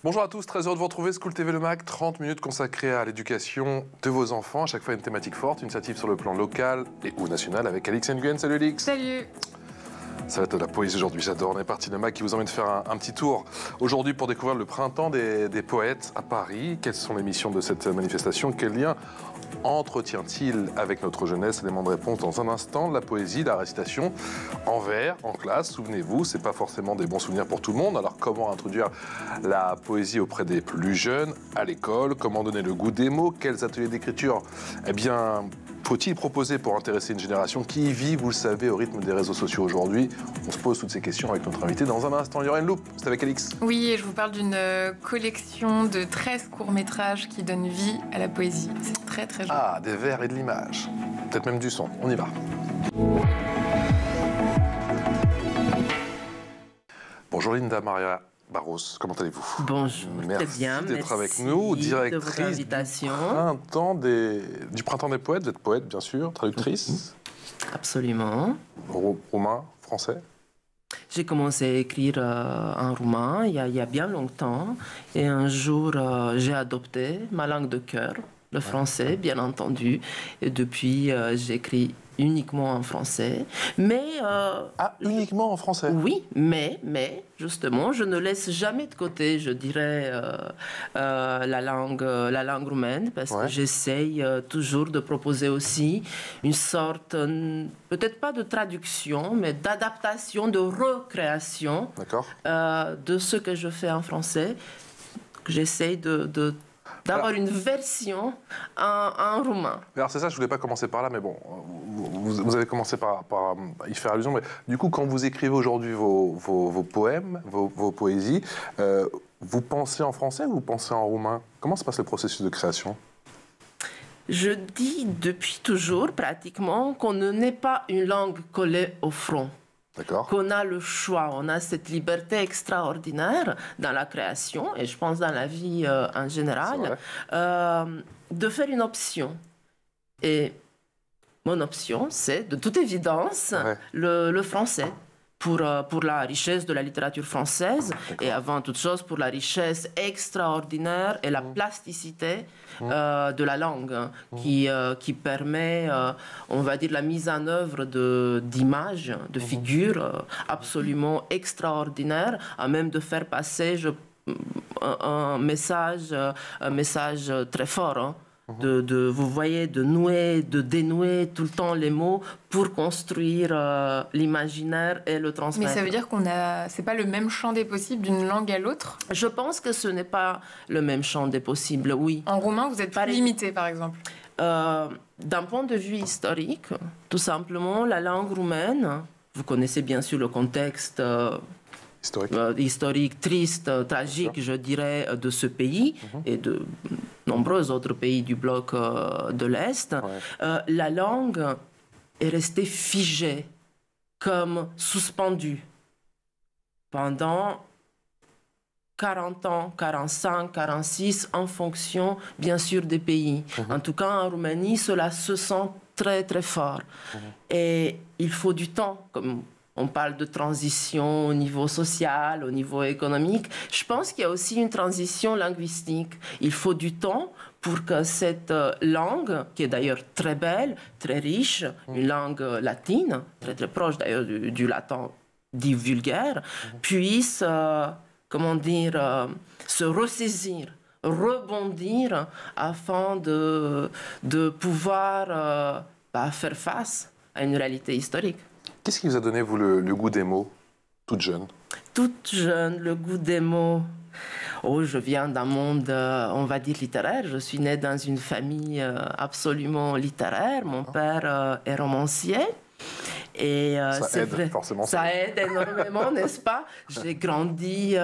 Bonjour à tous, très heureux de vous retrouver. School TV Le Mac, 30 minutes consacrées à l'éducation de vos enfants. À chaque fois une thématique forte, une initiative sur le plan local et ou national avec Alix Nguyen. Salut Alix. Salut. Ça va être de la poésie aujourd'hui, j'adore. On est parti Le Mac qui vous emmène faire un petit tour aujourd'hui pour découvrir le printemps des poètes à Paris. Quelles sont les missions de cette manifestation? Quel lien entretient-il avec notre jeunesse? Élément de réponse dans un instant. La poésie, la récitation en vers, en classe, souvenez-vous, c'est pas forcément des bons souvenirs pour tout le monde. Alors comment introduire la poésie auprès des plus jeunes à l'école? Comment donner le goût des mots? Quels ateliers d'écriture faut-il proposer pour intéresser une génération qui vit, vous le savez, au rythme des réseaux sociaux aujourd'hui? On se pose toutes ces questions avec notre invité dans un instant. Il y aura une loupe, c'est avec Alix. Oui, et je vous parle d'une collection de 13 courts-métrages qui donnent vie à la poésie. C'est très très joli. Ah, des vers et de l'image. Peut-être même du son. On y va. Bonjour Linda Maria Barros, comment allez-vous? Bonjour, très bien, merci d'être avec merci nous, de directrice votre invitation. du Printemps des Poètes. Vous êtes poète, bien sûr, traductrice. Absolument. Roumain, français. J'ai commencé à écrire en roumain il y a bien longtemps. Et un jour, j'ai adopté ma langue de cœur, le français, bien entendu. Et depuis, j'écris uniquement en français. Mais... uniquement en français? Oui, mais, justement, je ne laisse jamais de côté, je dirais, la langue roumaine, parce que j'essaye toujours de proposer aussi une sorte, peut-être pas de traduction, mais d'adaptation, de recréation de ce que je fais en français, que j'essaye d'avoir une version en roumain. Alors c'est ça, je ne voulais pas commencer par là, mais bon, vous avez commencé par y faire allusion. Mais du coup, quand vous écrivez aujourd'hui vos poèmes, vos poésies, vous pensez en français ou vous pensez en roumain? Comment se passe le processus de création? Je dis depuis toujours, pratiquement, qu'on ne n'est pas une langue collée au front. Qu'on a le choix, on a cette liberté extraordinaire dans la création, et je pense dans la vie en général, de faire une option. Et mon option, c'est de toute évidence le français. Pour la richesse de la littérature française et avant toute chose pour la richesse extraordinaire et la plasticité de la langue qui permet, on va dire, la mise en œuvre d'images, de figures absolument extraordinaires, à même de faire passer un message très fort. Vous voyez, de nouer, de dénouer tout le temps les mots pour construire l'imaginaire et le transmettre. Mais ça veut dire c'est pas le même champ des possibles d'une langue à l'autre? Je pense que ce n'est pas le même champ des possibles, oui. En roumain, vous êtes plus limité, par exemple? D'un point de vue historique, tout simplement, la langue roumaine, vous connaissez bien sûr le contexte historique, triste, tragique, je dirais, de ce pays et de nombreux autres pays du bloc de l'Est. La langue est restée figée, comme suspendue, pendant 40 ans, 45, 46, en fonction, bien sûr, des pays. En tout cas, en Roumanie, cela se sent très, très fort. Et il faut du temps, comme on parle de transition au niveau social, au niveau économique. Je pense qu'il y a aussi une transition linguistique. Il faut du temps pour que cette langue, qui est d'ailleurs très belle, très riche, une langue latine, très très proche d'ailleurs du latin dit vulgaire, puisse, se ressaisir, rebondir afin de pouvoir faire face à une réalité historique. Qu'est-ce qui vous a donné, vous, le goût des mots, toute jeune? Toute jeune, le goût des mots. Oh, je viens d'un monde, on va dire, littéraire. Je suis née dans une famille absolument littéraire. Mon père est romancier. Et ça aide, forcément. Ça aide énormément, n'est-ce pas? J'ai grandi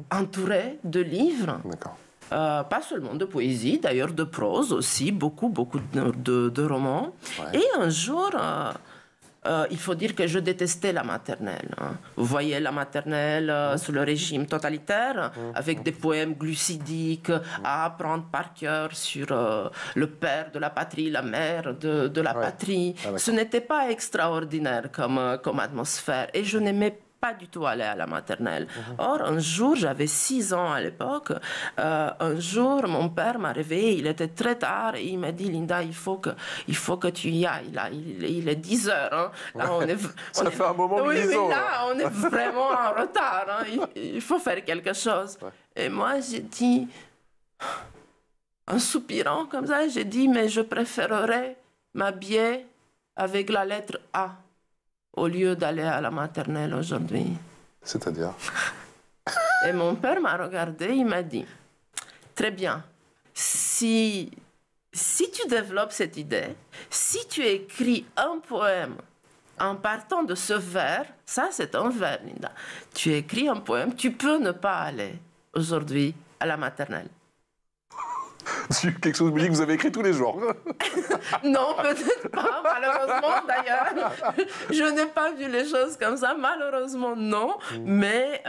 entourée de livres. Pas seulement de poésie, d'ailleurs de prose aussi, beaucoup de romans. Et un jour... il faut dire que je détestais la maternelle. Vous voyez, la maternelle sous le régime totalitaire, avec des poèmes glucidiques à apprendre par cœur sur le père de la patrie, la mère de la patrie. Ce n'était pas extraordinaire comme atmosphère. Et je n'aimais pas du tout allé à la maternelle. Or, un jour, j'avais 6 ans à l'époque, un jour, mon père m'a réveillée, il était très tard, et il m'a dit, Linda, il faut que tu y ailles. Là, il est 10 heures. Hein. Là, Ça fait un moment oui, grisant, là, on est vraiment en retard. Hein. Il faut faire quelque chose. Ouais. Et moi, j'ai dit, en soupirant comme ça, j'ai dit, mais je préférerais m'habiller avec la lettre A au lieu d'aller à la maternelle aujourd'hui. C'est-à-dire? Et mon père m'a regardé, il m'a dit, très bien, si tu développes cette idée, si tu écris un poème en partant de ce vers, ça c'est un vers, Linda, tu écris un poème, tu peux ne pas aller aujourd'hui à la maternelle. Quelque chose me dit que vous avez écrit tous les jours. Non, peut-être pas, malheureusement d'ailleurs. Je n'ai pas vu les choses comme ça, malheureusement non. Mais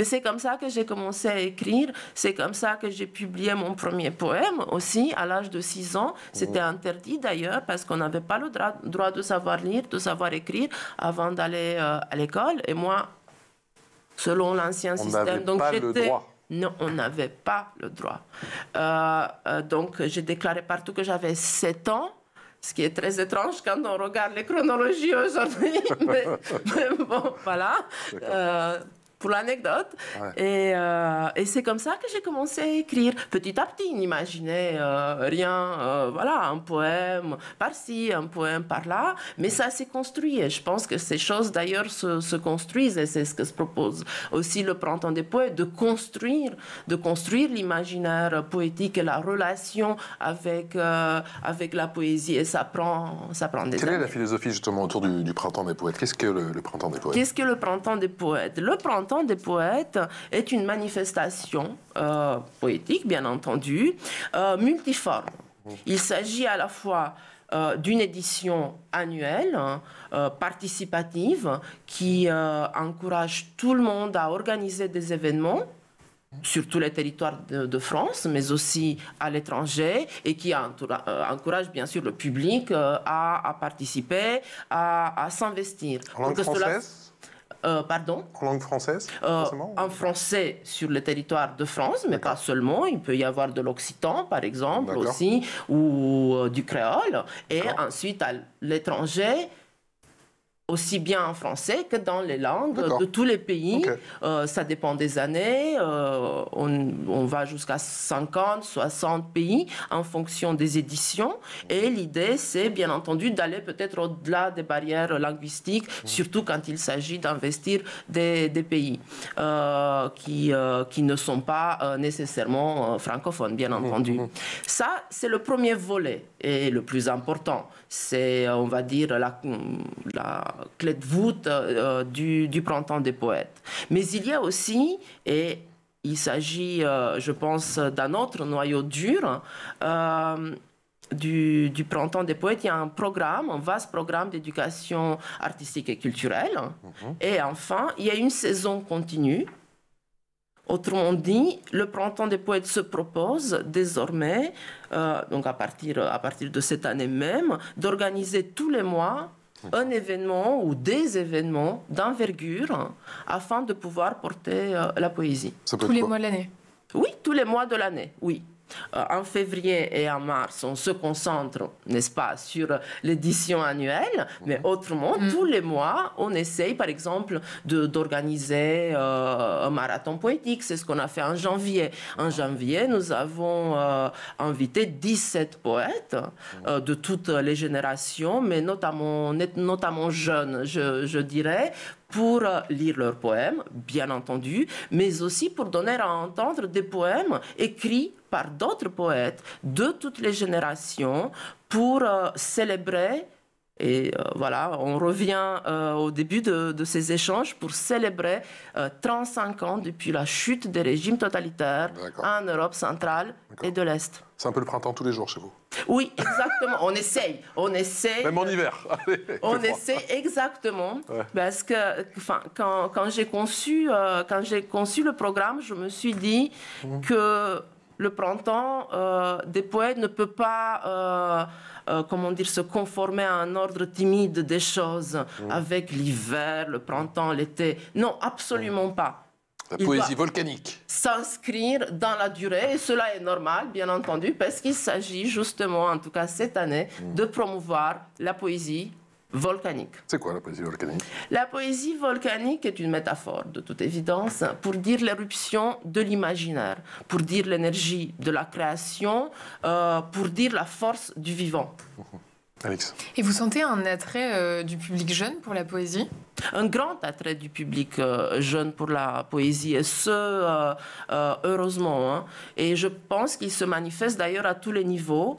c'est comme ça que j'ai commencé à écrire. C'est comme ça que j'ai publié mon premier poème aussi, à l'âge de 6 ans. C'était interdit d'ailleurs, parce qu'on n'avait pas le droit de savoir lire, de savoir écrire avant d'aller à l'école. Et moi, selon l'ancien système, donc j'étais... Non, on n'avait pas le droit. Donc, j'ai déclaré partout que j'avais 7 ans, ce qui est très étrange quand on regarde les chronologies aujourd'hui. mais bon, voilà. Pour l'anecdote. Ouais. Et c'est comme ça que j'ai commencé à écrire. Petit à petit, n'imaginez rien. Voilà, un poème par-ci, un poème par-là. Mais ça s'est construit. Et je pense que ces choses, d'ailleurs, se construisent. Et c'est ce que se propose aussi le Printemps des poètes, de construire l'imaginaire poétique et la relation avec la poésie. Et ça prend des années. Quelle est la philosophie, justement, autour du Printemps des poètes? Qu'est-ce que le Printemps des poètes? Qu'est-ce que le Printemps des poètes? Le Printemps des poètes est une manifestation poétique, bien entendu, multiforme. Il s'agit à la fois d'une édition annuelle, participative, qui encourage tout le monde à organiser des événements sur tous les territoires de France, mais aussi à l'étranger, et qui encourage bien sûr le public à participer, à s'investir. En langue française? Pardon? En langue française, en français sur le territoire de France, mais pas seulement. Il peut y avoir de l'occitan, par exemple, aussi, ou du créole. Et ensuite, à l'étranger, aussi bien en français que dans les langues de tous les pays. Ça dépend des années. On va jusqu'à 50, 60 pays en fonction des éditions. Et l'idée, c'est bien entendu d'aller peut-être au-delà des barrières linguistiques, surtout quand il s'agit d'investir des pays qui ne sont pas nécessairement francophones, bien entendu. Ça, c'est le premier volet et le plus important. C'est, on va dire, la clé de voûte du Printemps des poètes. Mais il y a aussi, et il s'agit, je pense, d'un autre noyau dur du Printemps des poètes. Il y a un vaste programme d'éducation artistique et culturelle. Et enfin, il y a une saison continue. Autrement dit, le Printemps des poètes se propose désormais, donc à partir de cette année même, d'organiser tous les mois un événement ou des événements d'envergure afin de pouvoir porter la poésie. Tous les mois de l'année? Oui, tous les mois de l'année, oui. En février et en mars, on se concentre, n'est-ce pas, sur l'édition annuelle, mais autrement, tous les mois, on essaye, par exemple, d'organiser un marathon poétique. C'est ce qu'on a fait en janvier. En janvier, nous avons invité 17 poètes de toutes les générations, mais notamment jeunes, je dirais, pour lire leurs poèmes, bien entendu, mais aussi pour donner à entendre des poèmes écrits par d'autres poètes de toutes les générations pour célébrer, et voilà, on revient au début de ces échanges, pour célébrer 35 ans depuis la chute des régimes totalitaires en Europe centrale et de l'Est. C'est un peu le printemps tous les jours chez vous? Oui, exactement. On essaye. Même en hiver. On essaie exactement. Ouais. Parce que quand j'ai conçu le programme, je me suis dit que le printemps des poètes ne peut pas se conformer à un ordre timide des choses avec l'hiver, le printemps, l'été. Non, absolument pas. La poésie volcanique. S'inscrire dans la durée, et cela est normal, bien entendu, parce qu'il s'agit justement, en tout cas cette année, de promouvoir la poésie volcanique. C'est quoi la poésie volcanique? La poésie volcanique est une métaphore, de toute évidence, pour dire l'éruption de l'imaginaire, pour dire l'énergie de la création, pour dire la force du vivant. Alex. Et vous sentez un attrait du public jeune pour la poésie? Un grand attrait du public jeune pour la poésie, et ce, heureusement. Hein. Et je pense qu'il se manifeste d'ailleurs à tous les niveaux,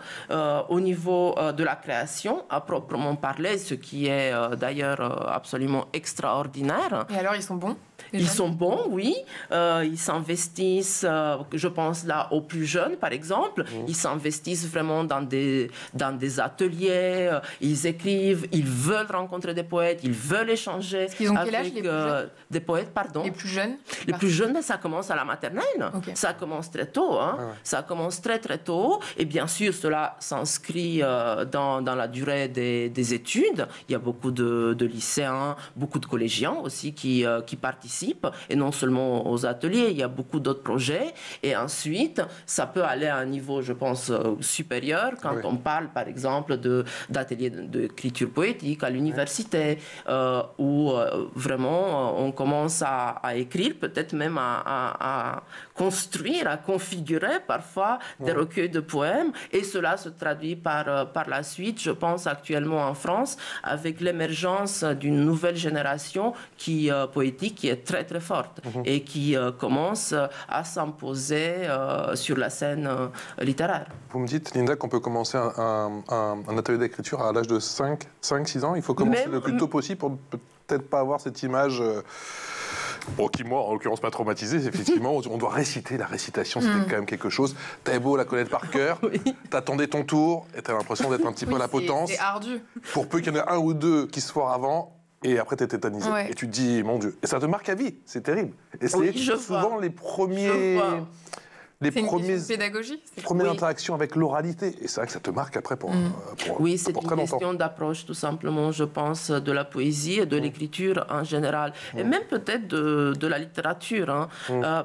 au niveau de la création, à proprement parler, ce qui est d'ailleurs absolument extraordinaire. Et alors, ils sont bons? Ils sont bons, oui. Ils s'investissent, je pense là aux plus jeunes, par exemple. Ils s'investissent vraiment dans des ateliers. Ils écrivent, ils veulent rencontrer des poètes, ils veulent échanger ils ont avec quel âge, les plus jeunes? Des poètes, pardon. Les plus jeunes? Les plus jeunes, ça commence à la maternelle. Okay. Ça commence très tôt. Hein. Ah ouais. Ça commence très, très tôt. Et bien sûr, cela s'inscrit dans la durée des études. Il y a beaucoup de lycéens, beaucoup de collégiens aussi qui participent. Et non seulement aux ateliers, il y a beaucoup d'autres projets. Et ensuite, ça peut aller à un niveau, je pense, supérieur quand on parle, par exemple, d'ateliers d'écriture poétique à l'université, où vraiment on commence à écrire, peut-être même à construire, à configurer parfois des recueils de poèmes. Et cela se traduit par la suite, je pense actuellement en France, avec l'émergence d'une nouvelle génération poétique qui est très très forte et qui commence à s'imposer sur la scène littéraire. Vous me dites, Linda, qu'on peut commencer un atelier d'écriture à l'âge de 5-6 ans. Il faut commencer le plus tôt possible pour peut-être pas avoir cette image... qui, moi, en l'occurrence, m'a traumatisé. Effectivement, on doit réciter. La récitation, c'était quand même quelque chose. T'avais beau la connaître par cœur, t'attendais ton tour et t'as l'impression d'être un petit peu à la potence. C'est ardu. Pour peu qu'il y en ait un ou deux qui se forent avant, et après t'es tétanisé. Et tu te dis, mon Dieu. Et ça te marque à vie. C'est terrible. Et c'est souvent les premiers... C'est une question de pédagogie. Première interaction avec l'oralité. Et c'est vrai que ça te marque après pour oui, c'est pour une question d'approche, tout simplement, je pense, de la poésie et de l'écriture en général. Et même peut-être de la littérature. Hein.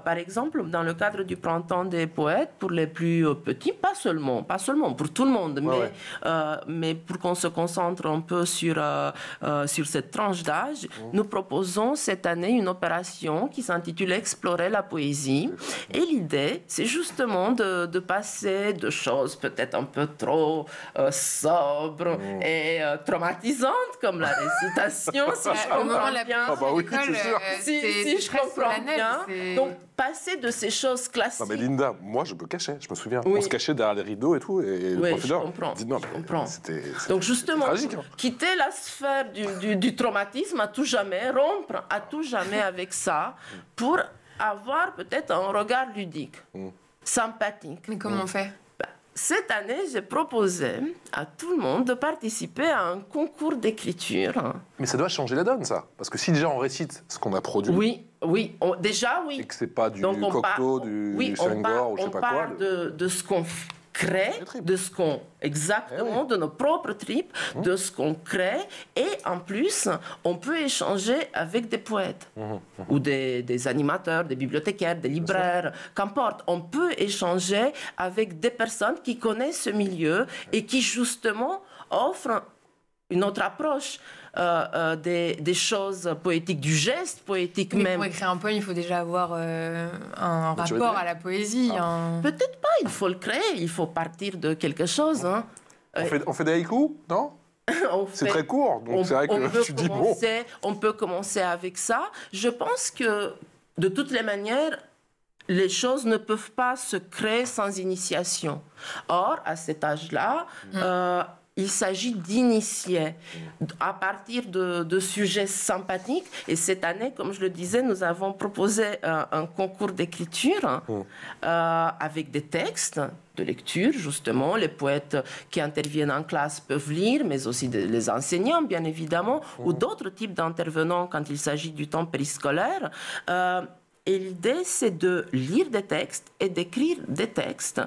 Par exemple, dans le cadre du Printemps des poètes, pour les plus petits, pas seulement, pour tout le monde, mais pour qu'on se concentre un peu sur cette tranche d'âge, nous proposons cette année une opération qui s'intitule « Explorer la poésie ». Et l'idée, c'est justement de passer de choses peut-être un peu trop sobres et traumatisantes, comme la récitation, si je comprends bien. Ah bah oui, si je comprends bien. Donc, passer de ces choses classiques... Non mais Linda, moi je me cachais, je me souviens. On se cachait derrière les rideaux et tout, et le professeur dit non, c'était donc justement, tragique, hein. Quitter la sphère du traumatisme à tout jamais, rompre à tout jamais avec ça, pour avoir peut-être un regard ludique, sympathique. Mais comment on fait? Cette année, j'ai proposé à tout le monde de participer à un concours d'écriture. Mais ça doit changer la donne, ça. Parce que si déjà on récite ce qu'on a produit... Déjà, oui. Et que c'est pas du Cocteau, du Senghor ou je sais pas quoi. On parle de ce qu'on crée, de ce qu'on... Exactement, de nos propres tripes, de ce qu'on crée. Et en plus, on peut échanger avec des poètes ou des animateurs, des bibliothécaires, des libraires, qu'importe. On peut échanger avec des personnes qui connaissent ce milieu et qui, justement, offrent une autre approche des choses poétiques, du geste poétique même. Pour écrire un poème, il faut déjà avoir un rapport à la poésie. Peut-être pas, il faut le créer, il faut partir de quelque chose. Hein. On fait des haïkus, non? C'est très court, donc c'est vrai que tu dis bon. On peut commencer avec ça. Je pense que, de toutes les manières, les choses ne peuvent pas se créer sans initiation. Or, à cet âge-là, il s'agit d'initier à partir de sujets sympathiques. Et cette année, comme je le disais, nous avons proposé un concours d'écriture avec des textes de lecture, justement. Les poètes qui interviennent en classe peuvent lire, mais aussi les enseignants, bien évidemment, ou d'autres types d'intervenants quand il s'agit du temps périscolaire. Et l'idée, c'est de lire des textes et d'écrire des textes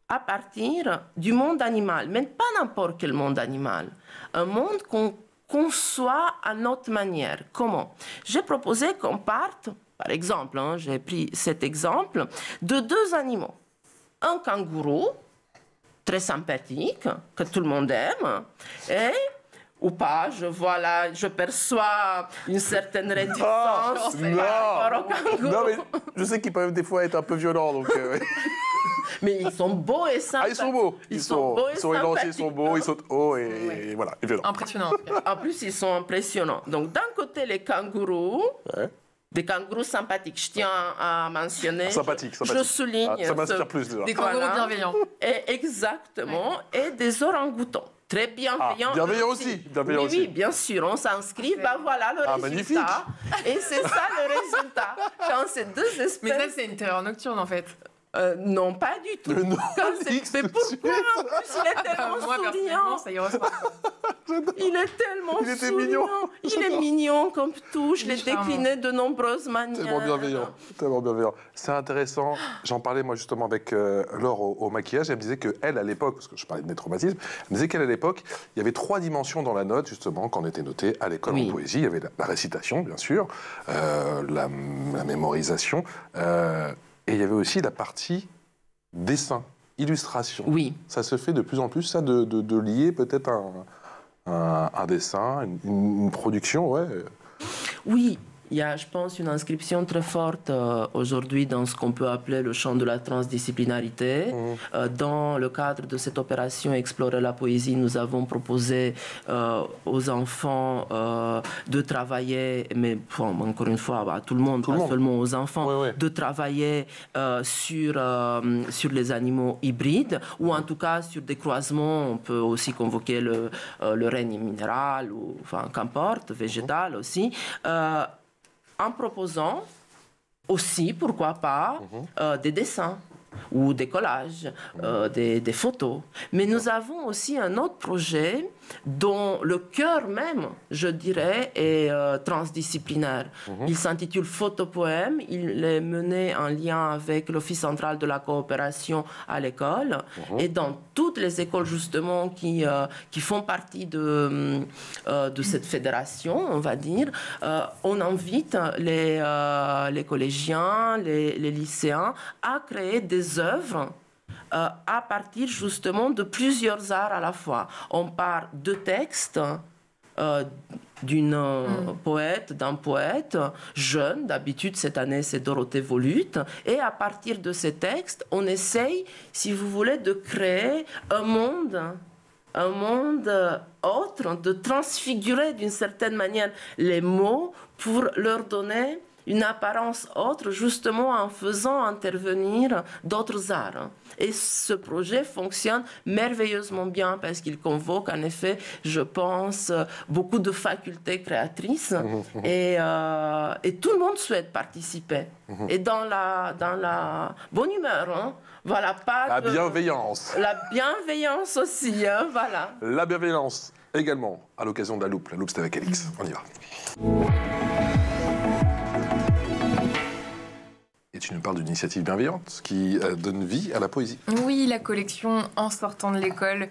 à partir du monde animal, mais pas n'importe quel monde animal. Un monde qu'on conçoit à notre manière. Comment? J'ai proposé qu'on parte, par exemple, j'ai pris cet exemple, de deux animaux. Un kangourou, très sympathique, que tout le monde aime, et, ou pas, je perçois une certaine réticence par rapport au kangourou. Non, mais je sais qu'ils peuvent des fois être un peu violents, donc... Mais ils sont beaux et sympathiques. Ah, ils sont beaux. Ils sont élancés, ils sont beaux, ils sont hauts et voilà, et violents. Impressionnant. En plus, ils sont impressionnants. Donc, d'un côté, les kangourous, des kangourous sympathiques. Je tiens à mentionner. Sympathique. Je souligne. Ça m'inspire plus déjà. Des kangourous bienveillants. Et exactement. Et des orang-outans. Très bienveillants. Bienveillants aussi. Oui, bien sûr. On s'inscrit. Voilà le résultat. Magnifique. Et c'est ça le résultat. Quand ces deux espèces. Mais ça, c'est une terreur nocturne en fait. Non, pas du tout. Non, mais pourquoi? En plus, il est tellement Moi, personnellement, souriant. ça y ressemble. Il est tellement Il était souriant. mignon. Il est mignon comme tout. Je l'ai décliné de nombreuses manières. Tellement bienveillant. C'est intéressant. J'en parlais moi justement avec Laure au maquillage. Elle me disait qu'elle, à l'époque, parce que je parlais de mes traumatismes, elle me disait qu'elle, à l'époque, il y avait 3 dimensions dans la note, justement, quand on était noté à l'école en poésie. Il y avait la récitation, bien sûr, la mémorisation, et il y avait aussi la partie dessin, illustration. Oui. Ça se fait de plus en plus, ça, de lier peut-être un dessin, une production, ouais. Oui. Il y a, je pense, une inscription très forte aujourd'hui dans ce qu'on peut appeler le champ de la transdisciplinarité. Dans le cadre de cette opération Explorer la poésie, nous avons proposé aux enfants de travailler, mais encore une fois, à tout le monde, pas seulement aux enfants, de travailler sur les animaux hybrides, ou en tout cas sur des croisements. On peut aussi convoquer le règne minéral, ou enfin, qu'importe, végétal aussi. En proposant aussi, pourquoi pas, des dessins ou des collages, des photos. Mais nous avons aussi un autre projet dont le cœur même, je dirais, est transdisciplinaire. Il s'intitule Photopoème. Il est mené en lien avec l'Office central de la coopération à l'école. Et dans toutes les écoles, justement, qui font partie de cette fédération, on va dire, on invite les collégiens, les lycéens à créer des œuvres à partir justement de plusieurs arts à la fois. On part de textes d'un poète jeune, d'habitude cette année c'est Dorothée Volute, et à partir de ces textes, on essaye, si vous voulez, de créer un monde autre, de transfigurer d'une certaine manière les mots pour leur donner une apparence autre, justement en faisant intervenir d'autres arts. Et ce projet fonctionne merveilleusement bien parce qu'il convoque, en effet, je pense, beaucoup de facultés créatrices et tout le monde souhaite participer. Et dans la bonne humeur, voilà, pas la bienveillance. La bienveillance aussi, voilà. La bienveillance également, à l'occasion de la loupe. La loupe, c'était avec Alix. On y va. Et tu nous parles d'une initiative bienveillante qui donne vie à la poésie. Oui, la collection En sortant de l'école,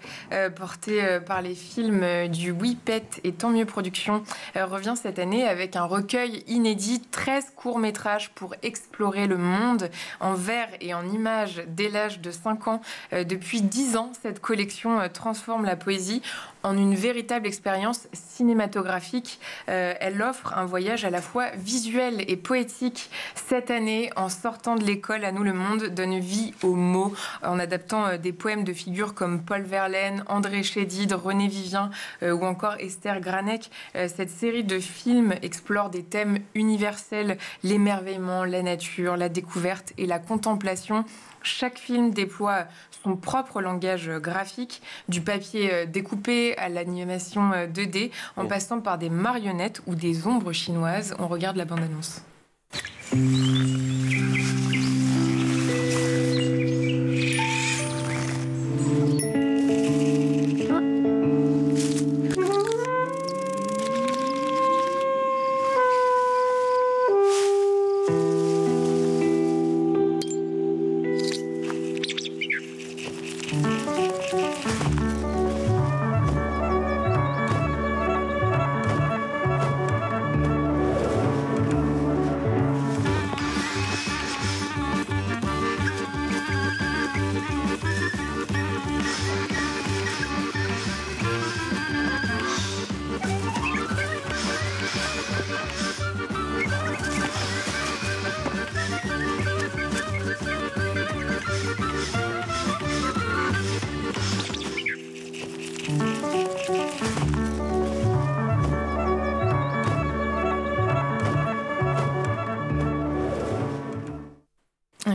portée par les films du WIPET et Tant mieux Productions, revient cette année avec un recueil inédit, 13 courts-métrages pour explorer le monde en vers et en images dès l'âge de 5 ans. Depuis 10 ans, cette collection transforme la poésie en une véritable expérience cinématographique. Elle offre un voyage à la fois visuel et poétique. Cette année, En sortant de l'école, À nous le monde donne vie aux mots, en adaptant des poèmes de figures comme Paul Verlaine, André Chédid, René Vivien ou encore Esther Granek. Cette série de films explore des thèmes universels, l'émerveillement, la nature, la découverte et la contemplation. Chaque film déploie son propre langage graphique, du papier découpé à l'animation 2D, en passant par des marionnettes ou des ombres chinoises. On regarde la bande-annonce.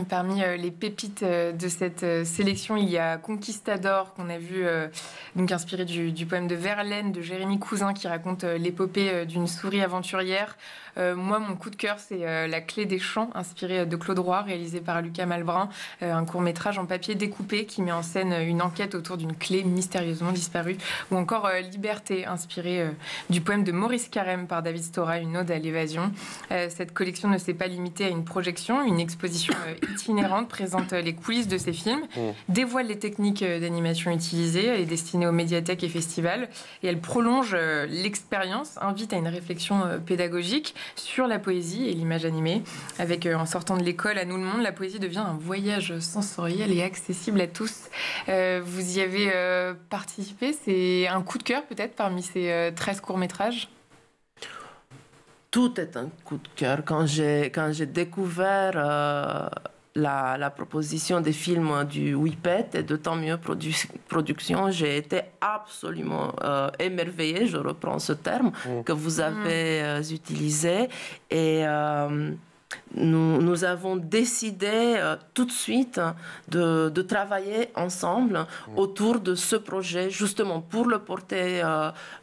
Parmi les pépites de cette sélection, il y a Conquistador, qu'on a vu, donc inspiré du poème de Verlaine, de Jérémy Cousin, qui raconte l'épopée d'une souris aventurière. Moi, mon coup de cœur, c'est La Clé des champs, inspiré de Claude Roy, réalisé par Lucas Malbrin, un court-métrage en papier découpé qui met en scène une enquête autour d'une clé mystérieusement disparue. Ou encore Liberté, inspiré du poème de Maurice Carême par David Stora, une ode à l'évasion. Cette collection ne s'est pas limitée à une projection, une exposition itinérante présente les coulisses de ces films, dévoile les techniques d'animation utilisées, elle est destinée aux médiathèques et festivals, et elle prolonge l'expérience, invite à une réflexion pédagogique sur la poésie et l'image animée. Avec, en sortant de l'école, À nous le monde, la poésie devient un voyage sensoriel et accessible à tous. Vous y avez participé, c'est un coup de cœur peut-être parmi ces 13 courts-métrages? Tout est un coup de cœur. Quand j'ai découvert la proposition des films du WIPET et de Tant mieux production, j'ai été absolument émerveillée, je reprends ce terme que vous avez utilisé. Et nous avons décidé tout de suite de travailler ensemble autour de ce projet, justement pour le porter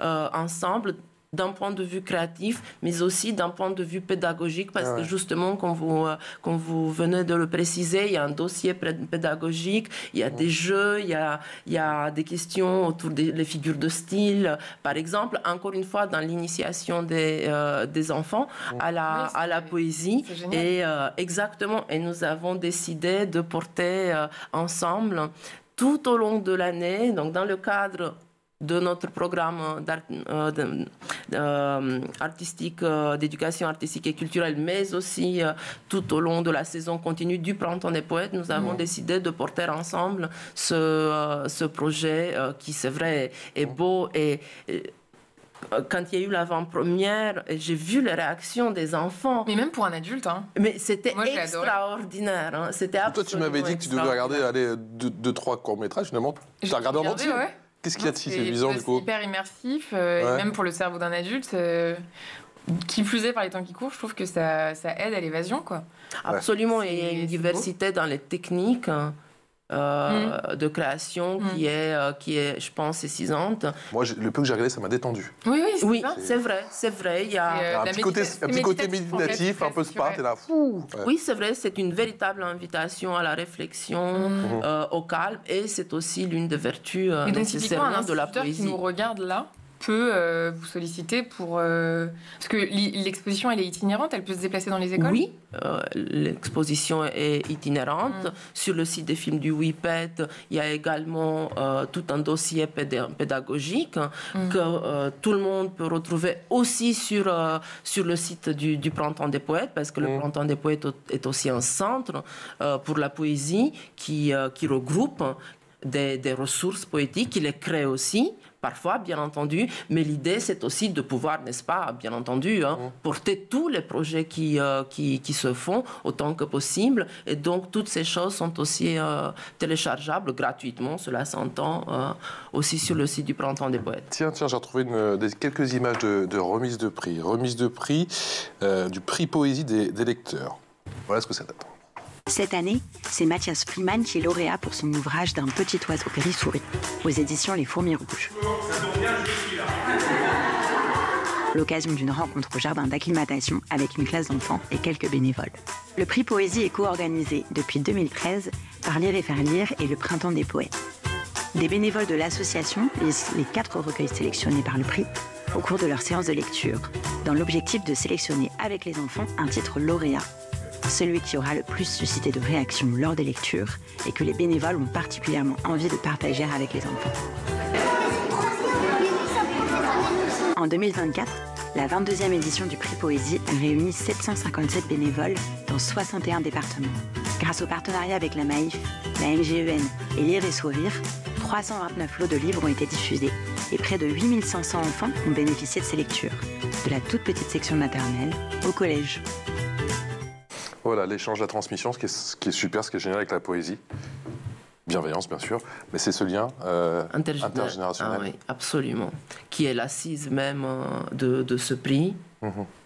ensemble, d'un point de vue créatif, mais aussi d'un point de vue pédagogique, parce que justement, comme vous venez de le préciser, il y a un dossier pédagogique, il y a des jeux, il y a des questions autour des figures de style. Par exemple, encore une fois, dans l'initiation des enfants à la poésie. Et exactement, et nous avons décidé de porter ensemble tout au long de l'année, donc dans le cadre de notre programme artistique, d'éducation artistique et culturelle, mais aussi tout au long de la saison continue du Printemps des Poètes, nous avons décidé de porter ensemble ce projet qui, c'est vrai, est beau. Et quand il y a eu l'avant-première, j'ai vu les réactions des enfants. Mais même pour un adulte. Hein. Mais c'était extraordinaire. Hein. C'était absolument. Toi, tu m'avais dit que tu devais regarder 2-3 courts-métrages, finalement. Tu as regardé en entier? Ouais. Qu'est-ce qu'il y a de si séduisant, du coup? C'est hyper immersif, et même pour le cerveau d'un adulte. Qui plus est, par les temps qui courent, je trouve que ça aide à l'évasion, quoi. Absolument, et il y a une diversité dans les techniques de création qui est, je pense, saisissante. Moi, le peu que j'ai regardé, ça m'a détendu. Oui, c'est vrai. Il y a un petit côté méditatif, un peu spa, t'es là. Oui, c'est vrai, c'est une véritable invitation à la réflexion, au calme, et c'est aussi l'une des vertus nécessaires de la poésie. Qui nous regarde là peut vous solliciter pour... Parce que l'exposition, elle est itinérante, elle peut se déplacer dans les écoles? Oui, l'exposition est itinérante. Sur le site des films du WIPET, il y a également tout un dossier pédagogique que tout le monde peut retrouver aussi sur le site du Printemps des Poètes, parce que le Printemps des Poètes est aussi un centre pour la poésie qui regroupe des ressources poétiques, qui les crée aussi, parfois, bien entendu, mais l'idée, c'est aussi de pouvoir, n'est-ce pas, bien entendu, porter tous les projets qui se font autant que possible. Et donc, toutes ces choses sont aussi téléchargeables gratuitement, cela s'entend, aussi sur le site du Printemps des Poètes. Tiens, j'ai retrouvé quelques images de remise de prix. Remise de prix du prix poésie des lecteurs. Voilà ce que ça donne. Cette année, c'est Mathias Fliman qui est lauréat pour son ouvrage D'un petit oiseau gris-souris, aux éditions Les Fourmis Rouges. L'occasion d'une rencontre au jardin d'acclimatation avec une classe d'enfants et quelques bénévoles. Le prix Poésie est co-organisé depuis 2013 par Lire et Faire Lire et le Printemps des Poètes. Des bénévoles de l'association lisent les 4 recueils sélectionnés par le prix au cours de leur séance de lecture, dans l'objectif de sélectionner avec les enfants un titre lauréat, celui qui aura le plus suscité de réactions lors des lectures et que les bénévoles ont particulièrement envie de partager avec les enfants. En 2024, la 22e édition du prix Poésie réunit 757 bénévoles dans 61 départements. Grâce au partenariat avec la Maïf, la MGEN et Lire et Sourire, 329 lots de livres ont été diffusés et près de 8500 enfants ont bénéficié de ces lectures, de la toute petite section maternelle au collège. Voilà, l'échange, la transmission, ce qui est super, ce qui est génial avec la poésie. Bienveillance, bien sûr, mais c'est ce lien intergénérationnel. Ah oui, absolument. Qui est l'assise même de ce prix.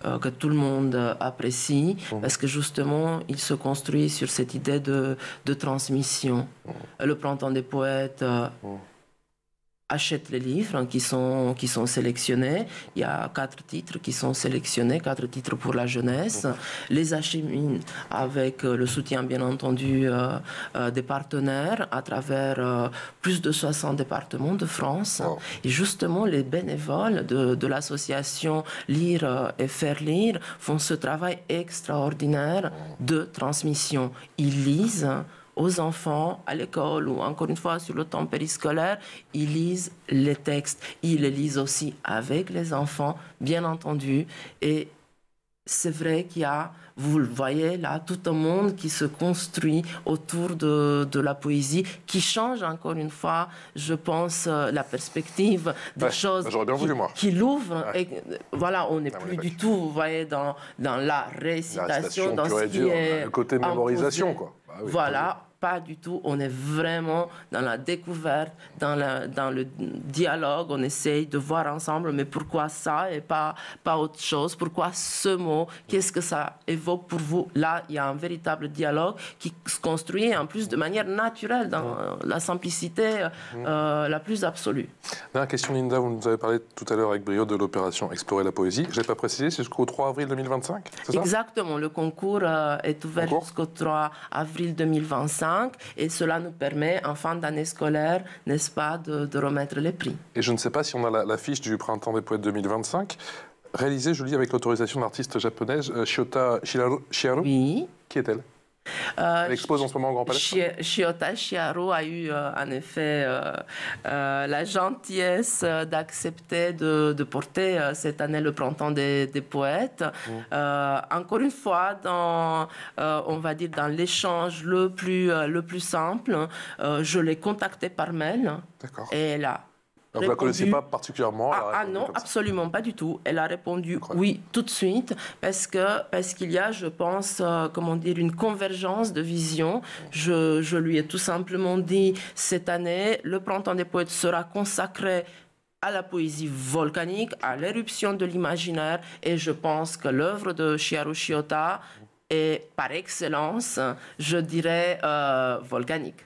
que tout le monde apprécie, parce que justement, il se construit sur cette idée de transmission. Le Printemps des poètes achète les livres qui sont sélectionnés. Il y a 4 titres qui sont sélectionnés, 4 titres pour la jeunesse. Les achemine avec le soutien, bien entendu, des partenaires à travers plus de 60 départements de France. Et justement, les bénévoles de l'association Lire et Faire Lire font ce travail extraordinaire de transmission. Ils lisent aux enfants à l'école ou encore une fois sur le temps périscolaire, ils lisent les textes. Ils les lisent aussi avec les enfants, bien entendu. Et c'est vrai qu'il y a, vous le voyez là, tout un monde qui se construit autour de la poésie, qui change encore une fois, je pense, la perspective des choses qui l'ouvrent. Et voilà, on n'est plus du tout, vous voyez, dans la récitation, dans ce qui est le côté mémorisation, quoi. Voilà. Pas du tout, on est vraiment dans la découverte, dans le dialogue, on essaye de voir ensemble, mais pourquoi ça et pas autre chose, pourquoi ce mot, qu'est-ce que ça évoque pour vous? Là, il y a un véritable dialogue qui se construit en plus de manière naturelle, dans la simplicité la plus absolue. Dernière question, Linda, vous nous avez parlé tout à l'heure avec brio de l'opération Explorer la poésie. Je n'ai pas précisé, c'est jusqu'au 3 avril 2025, c'est ça? Exactement, le concours est ouvert jusqu'au 3 avril 2025. Et cela nous permet, en fin d'année scolaire, n'est-ce pas, de remettre les prix. Et je ne sais pas si on a la fiche du Printemps des poètes 2025, réalisée, je lis, avec l'autorisation de l'artiste japonaise Shiota Shiharu. Oui. Qui est-elle? Elle expose en ce moment au Grand Palais. Shiota Shiharu a eu en effet la gentillesse d'accepter de porter cette année le Printemps des poètes. Encore une fois, on va dire dans l'échange le plus simple, je l'ai contactée par mail. D'accord. Et elle a donc vous ne la connaissez pas particulièrement? Non, absolument pas du tout. Elle a répondu oui tout de suite parce qu'il y a, je pense, comment dire, une convergence de vision. Je lui ai tout simplement dit, cette année, le Printemps des poètes sera consacré à la poésie volcanique, à l'éruption de l'imaginaire, et je pense que l'œuvre de Shiharu Shiota est par excellence, je dirais, volcanique.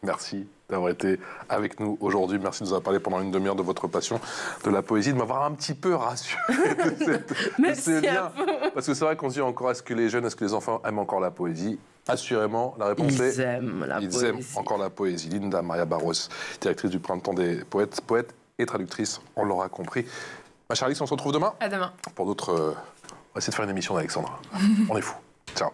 Merci d'avoir été avec nous aujourd'hui. Merci de nous avoir parlé pendant une demi-heure de votre passion de la poésie, de m'avoir un petit peu rassuré de ces liens. Parce que c'est vrai qu'on se dit encore, est-ce que les jeunes, est-ce que les enfants aiment encore la poésie? Assurément, la réponse est... Ils aiment la poésie. Ils aiment encore la poésie. Linda Maria Barros, directrice du Printemps des poètes, poète et traductrice, on l'aura compris. Ma chère Alice, on se retrouve demain? À demain. Pour d'autres... on va essayer de faire une émission d'Alexandra. On est fous. Ciao.